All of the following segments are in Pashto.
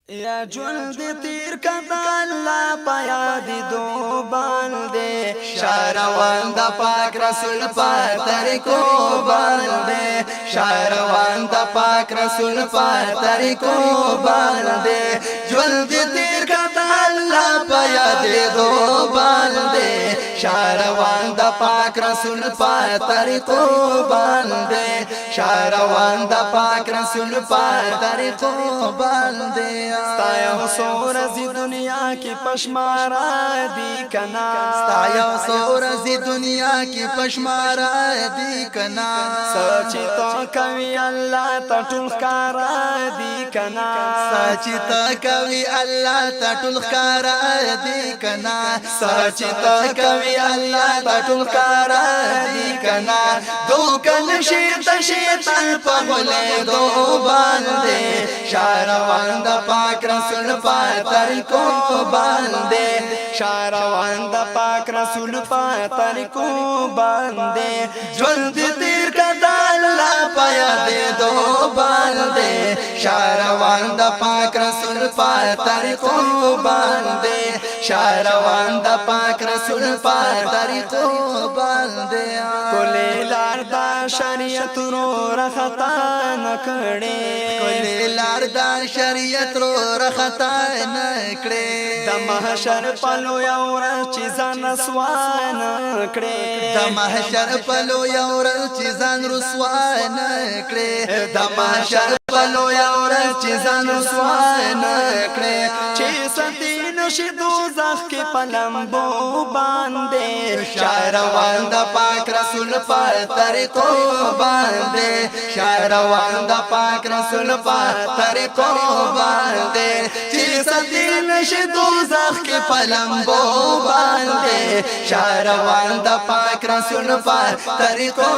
یا ژوند تیر کدا الله پیا دی دو باندې شاروان د پاک رسول په طریقو باندې شاروان د پاک رسول په طریقو باندې ژوند تیر کدا الله پیا دی دو باندې شاروان د پاک رسول په طریقو باندې شاروان د پاک رسول په طریقو باندې ستایو سورزی دنیا کی پشمارا دی کنا ستایو سورزی دنیا کی پشمارا دی کنا سچی تو کوي الله تټول کارا دی کنا سچی تو کوي الله تټول کارا دی کنا سچی تو کوي الله تټول کارا دی کنا دوکن شیطان په غلې دو باندې شاروان د پاک رسول په طریقو باندې شاروان د پاک رسول په طریقو باندې ژوند تیر کدا الله پیا دې دو باندې شاروان د پاک رسول په طریقو باندې شاروان د پاک رسول په طریقو باندې کولې لار دا شریعت رو رختا نکړې کولې لار دا شریعت رو رختا نکړې د محشر پلو یو ورځ چې ځان رسوان کړې د محشر پلو یو ورځ چې ځان رسوان کړې د محشر پلو یو ورځ چې ځان رسوان کړې چې ستین شي دوزخ کې پلمبو باندې شاروان د پاک رسول په طریقو باندې شاروان د پاک رسول په طریقو باندې چې ستین شي دوزخ کې پلمبو باندې شاروان د پاک رسول په طریقو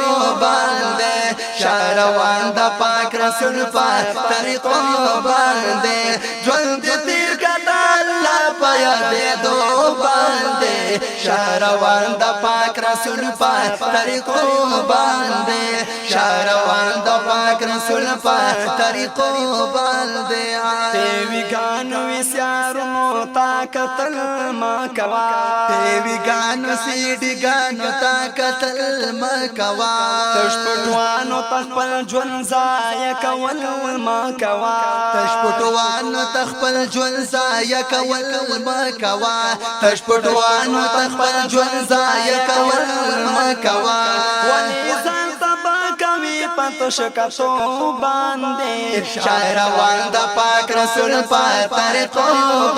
باندې شاروان د پاک رسول په طریقو باندې ژوند تیر کدا الله پیا دې دو باندې شاروان د پاک رسول په طریقو باندې شاروان د پاک رسول په طریقو باندې تی ګانو وسیارو تا قتل ما کوا تی ګانو سیډ ګانو تا قتل ما کوا تشپټوانو تخپل ژوند ځای کول ما کوا تشپټوانو تخپل ژوند ځای کول ما کوا تشپټوانو تخپل ژوند ځای کول ما کوا ولی ځان تبا کوي پتو شکتو باندې شاروان د پاک رسول په طریقو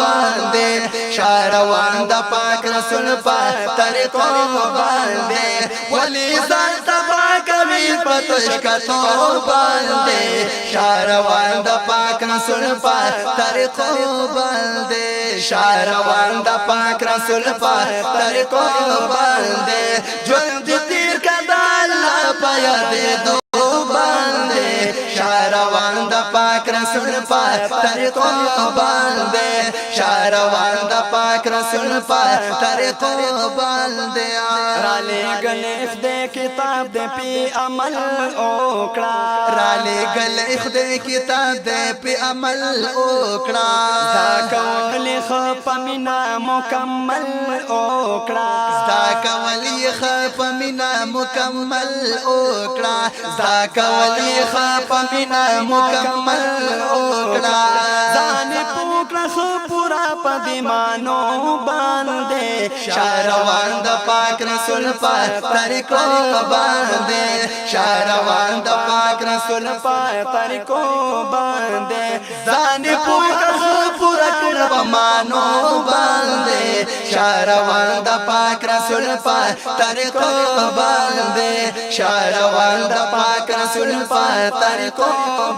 باندې شاروان د پاک رسول په طریقو باندې ولی ځان تبا کوي پتو شکتو باندې شاروان د پاک رسول په طریقو باندې شاروان د پاک رسول په طریقو باندې ژوند تیر کدا الله پیا دې دو باندې شاروان د پاک رسول په طریقو باندې شاروان د پاک رسول په طریقو باندې را لګلې خدای کتاب دې په عمل وکړه را لګلې خدای کتاب دې په عمل وکړه دا کولې خپ مینا مکمل وکړه دا کولې خپ مینا مکمل وکړه دا کولې خپ مینا مکمل وکړه ځان پوکړه پورا پدیمانو باندې شاروان د پاک رسول په طریقو باندې شاروان د پاک رسول په طریقو باندې ځان پوکړه پورا پدیمانو باندې شاروان د پاک رسول په طریقو باندې شاروان د پاک رسول په طریقو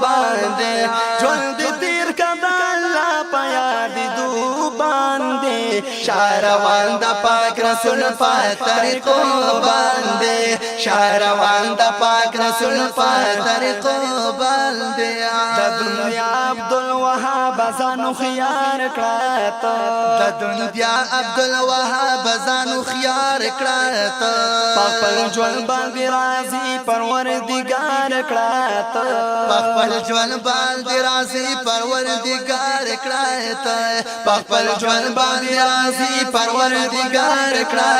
باندې ژوند تیر کدا الله پیا دې دو باندې شهروان د پاک رسول په طریقو باندې شهروان د پاک رسول په طریقو باندې د دنیا عبدالوهاب ځانو خيار کړه د دنیا عبدالوهاب ځانو خيار کړه خپل ژوند باندې راضي پروردګار کړه خپل ژوند باندې راضي پروردګار کړه خپل ژوند باندې راضي پروردګار کړه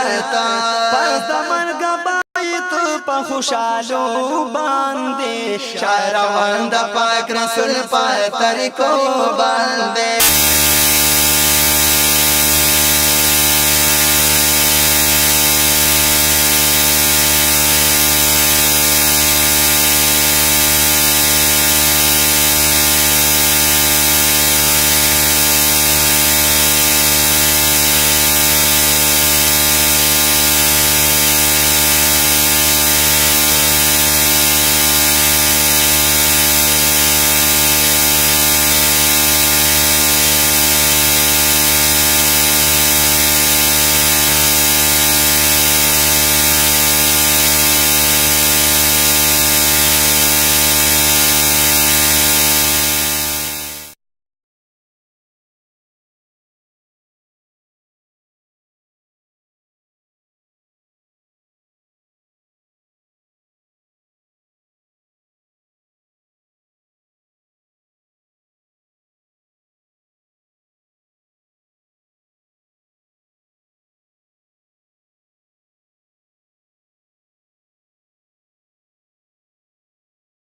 پس د مرګ په خوشالو باندې شهروان د پاک رسول په طریقو باندې